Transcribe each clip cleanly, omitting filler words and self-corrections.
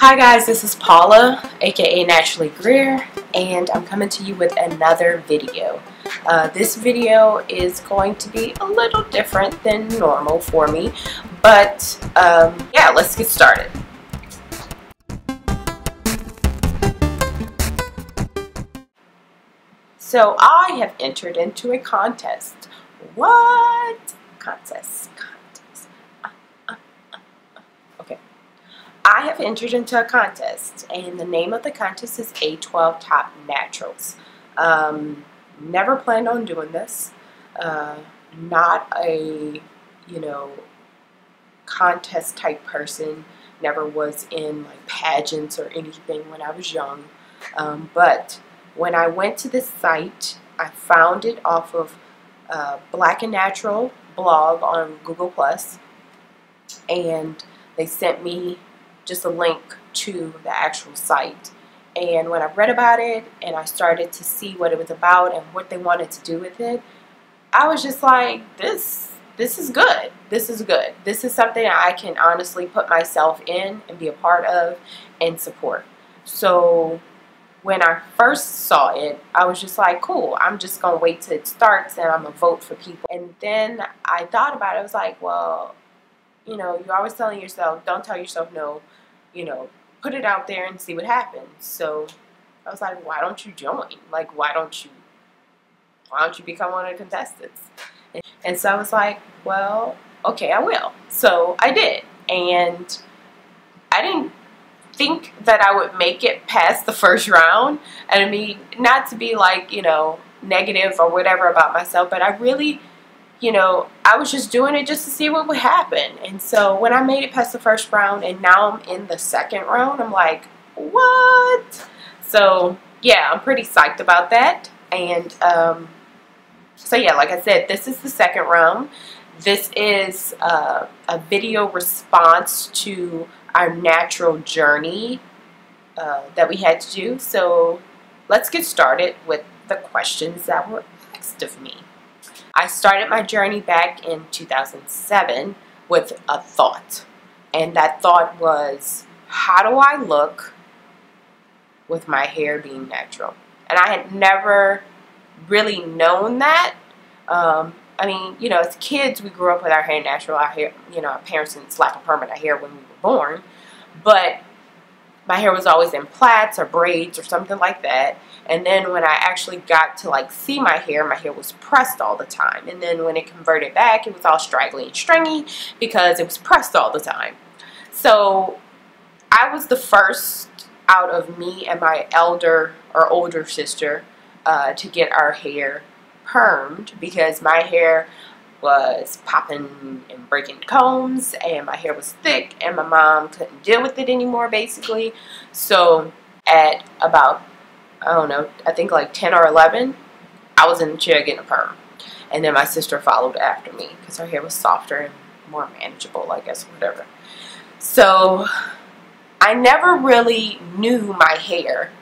Hi guys, this is Paula, aka Naturally Greer, and I'm coming to you with another video. This video is going to be a little different than normal for me, but yeah, let's get started. So I have entered into a contest. What? Contest. Okay. I have entered into a contest, and the name of the contest is A12 Top Naturals. Never planned on doing this. Not a, contest type person. Never was in like pageants or anything when I was young. But when I went to this site, I found it off of Black and Natural blog on Google+, and they sent me just a link to the actual site. And when I read about it and I started to see what it was about and what they wanted to do with it, I was just like, this is good. This is good. This is something I can honestly put myself in and be a part of and support. So when I first saw it, I was just like, cool, I'm just going to wait till it starts and I'm going to vote for people. And then I thought about it. I was like, well, you're always telling yourself, don't tell yourself no, put it out there and see what happens. So I was like, why don't you join? Like, why don't you become one of the contestants? And so I was like, well, okay, I will. So I did. And I didn't think that I would make it past the first round. And I mean, not to be like, negative or whatever about myself, but I really, I was just doing it just to see what would happen. And so when I made it past the first round and now I'm in the second round, I'm like, what? So yeah, I'm pretty psyched about that. And so yeah, like I said, this is the second round. This is a video response to our natural journey that we had to do. So let's get started with the questions that were asked of me. I started my journey back in 2007 with a thought, and that thought was, how do I look with my hair being natural? And I had never really known that. I mean, as kids, we grew up with our hair natural. Our hair, our parents didn't slap a perm in our hair when we were born, but my hair was always in plaits or braids or something like that. And then when I actually got to like see my hair was pressed all the time. And then when it converted back, it was all straggly and stringy because it was pressed all the time. So I was the first out of me and my older sister to get our hair permed, because my hair was popping and breaking combs and my hair was thick and my mom couldn't deal with it anymore, basically. So at about, I don't know, I think like 10 or 11, I was in the chair getting a perm. And then my sister followed after me because her hair was softer and more manageable, I guess, whatever. So I never really knew my hair.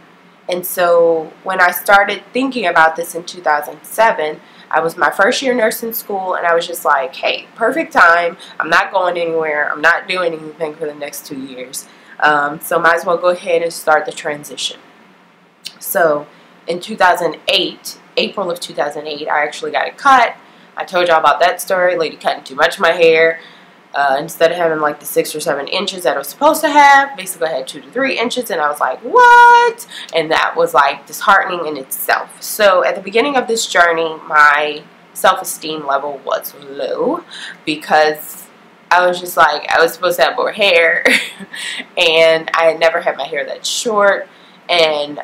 And so when I started thinking about this in 2007, I was my first year nursing school, and I was just like, hey, perfect time. I'm not going anywhere. I'm not doing anything for the next 2 years. So might as well go ahead and start the transition. So in 2008, April of 2008, I actually got it cut. I told y'all about that story. Lady cutting too much of my hair. Instead of having like the 6 or 7 inches that I was supposed to have, basically I had 2 to 3 inches, and I was like, what? And that was like disheartening in itself. So at the beginning of this journey, my self-esteem level was low because I was just like, I was supposed to have more hair and I had never had my hair that short. And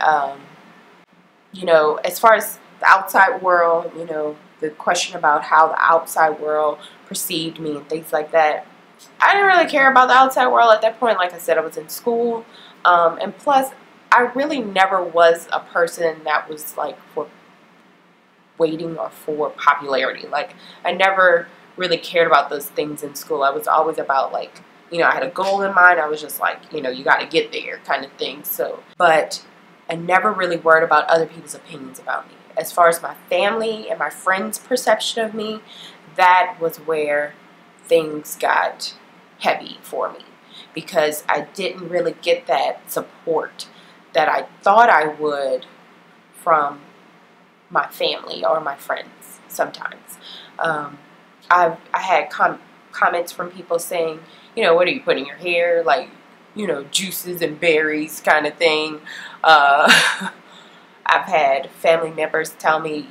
as far as the outside world, the question about how the outside world perceived me and things like that, I didn't really care about the outside world at that point. Like I said, I was in school, and plus I really never was a person that was like for waiting or for popularity. Like, I never really cared about those things in school. I was always about like, I had a goal in mind. I was just like, you got to get there kind of thing. So, but I never really worried about other people's opinions about me. As far as my family and my friends' perception of me, that was where things got heavy for me. because I didn't really get that support that I thought I would from my family or my friends sometimes. I had comments from people saying, you know, what are you putting in your hair? Like, you know, juices and berries kind of thing. I've had family members tell me,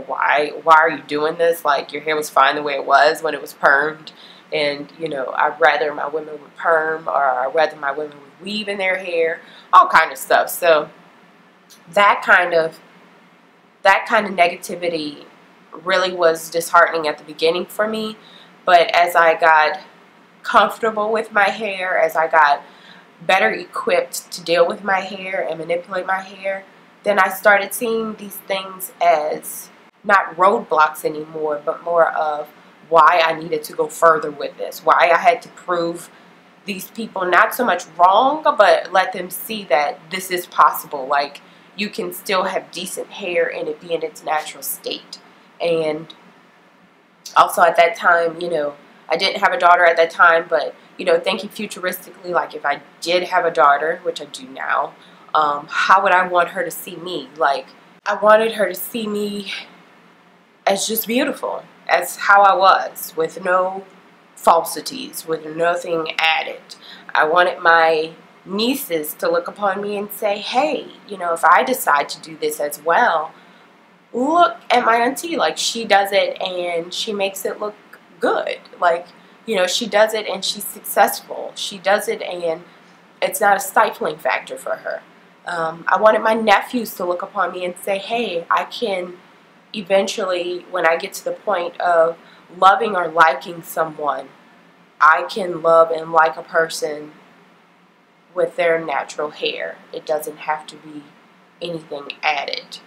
why are you doing this? Like, your hair was fine the way it was when it was permed. And, you know, I'd rather my women would perm, or I'd rather my women would weave in their hair, all kind of stuff. So that kind of negativity really was disheartening at the beginning for me. But as I got comfortable with my hair, as I got better equipped to deal with my hair and manipulate my hair, then I started seeing these things as not roadblocks anymore, but more of why I needed to go further with this, why I had to prove these people not so much wrong, but let them see that this is possible. Like, you can still have decent hair and it be in its natural state. And also at that time, you know, I didn't have a daughter at that time, but, you know, thinking futuristically, like if I did have a daughter, which I do now, how would I want her to see me? Like, I wanted her to see me as just beautiful, as how I was, with no falsities, with nothing added. I wanted my nieces to look upon me and say, hey, you know, if I decide to do this as well, look at my auntie, like she does it and she makes it look good. Like, you know, she does it and she's successful. She does it and it's not a stifling factor for her. I wanted my nephews to look upon me and say, hey, I can eventually, when I get to the point of loving or liking someone, I can love and like a person with their natural hair. It doesn't have to be anything added.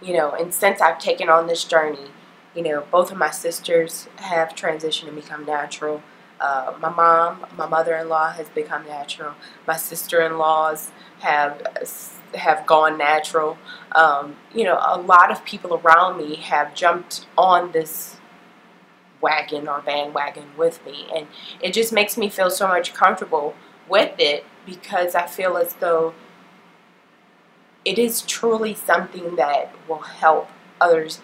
You know, and since I've taken on this journey, you know, both of my sisters have transitioned and become natural. My mom, my mother-in-law has become natural. My sister-in-laws have gone natural. You know, a lot of people around me have jumped on this wagon or bandwagon with me, and it just makes me feel so much comfortable with it, because I feel as though it is truly something that will help others,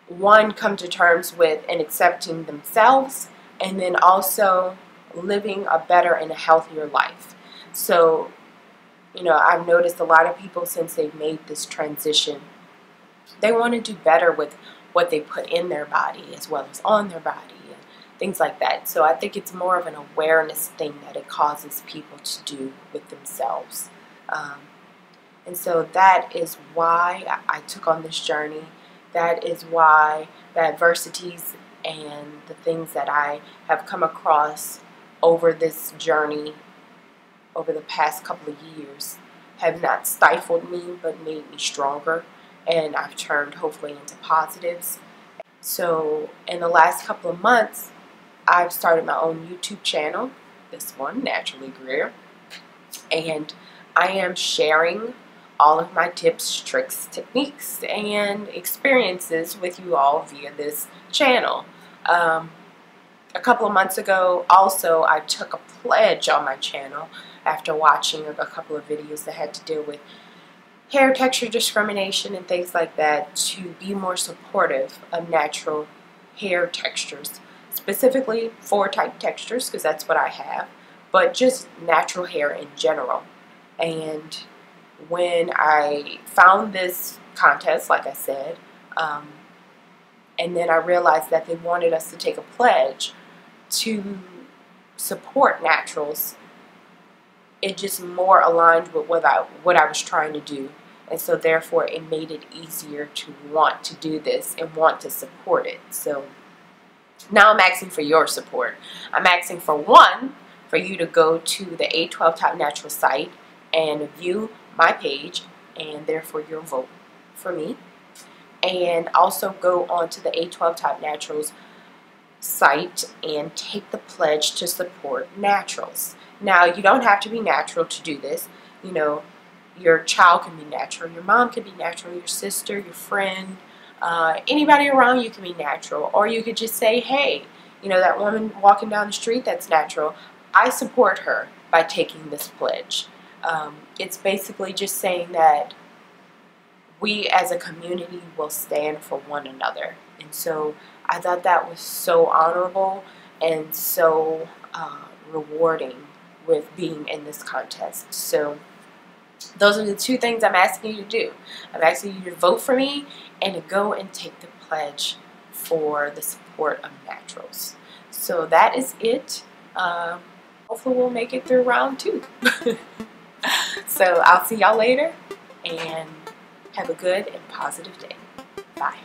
one, come to terms with and accepting themselves, and then also living a better and a healthier life. So, you know, I've noticed a lot of people, since they've made this transition, they want to do better with what they put in their body as well as on their body and things like that. So I think it's more of an awareness thing that it causes people to do with themselves. And so that is why I took on this journey. That is why the adversities and the things that I have come across over this journey, over the past couple of years, have not stifled me but made me stronger, and I've turned hopefully into positives. So in the last couple of months, I've started my own YouTube channel, this one, Naturally Greer, and I am sharing all of my tips, tricks, techniques, and experiences with you all via this channel. A couple of months ago, also, I took a pledge on my channel after watching a couple of videos that had to deal with hair texture discrimination and things like that, to be more supportive of natural hair textures, specifically 4-type textures, because that's what I have, but just natural hair in general. And when I found this contest, like I said, and then I realized that they wanted us to take a pledge to support naturals, it just more aligned with what I was trying to do. And so therefore it made it easier to want to do this and want to support it. So now I'm asking for your support. I'm asking for, one, for you to go to the A12 Top Natural site and view my page, and therefore your vote for me. And also go on to the A12 Top Naturals site and take the pledge to support naturals. Now, you don't have to be natural to do this. You know, your child can be natural, your mom can be natural, your sister, your friend, anybody around you can be natural. Or you could just say, hey, you know, that woman walking down the street that's natural, I support her by taking this pledge. It's basically just saying that we as a community will stand for one another. And so I thought that was so honorable and so rewarding with being in this contest. So those are the two things I'm asking you to do. I'm asking you to vote for me and to go and take the pledge for the support of naturals. So that is it. Hopefully we'll make it through round 2. So I'll see y'all later, and have a good and positive day. Bye.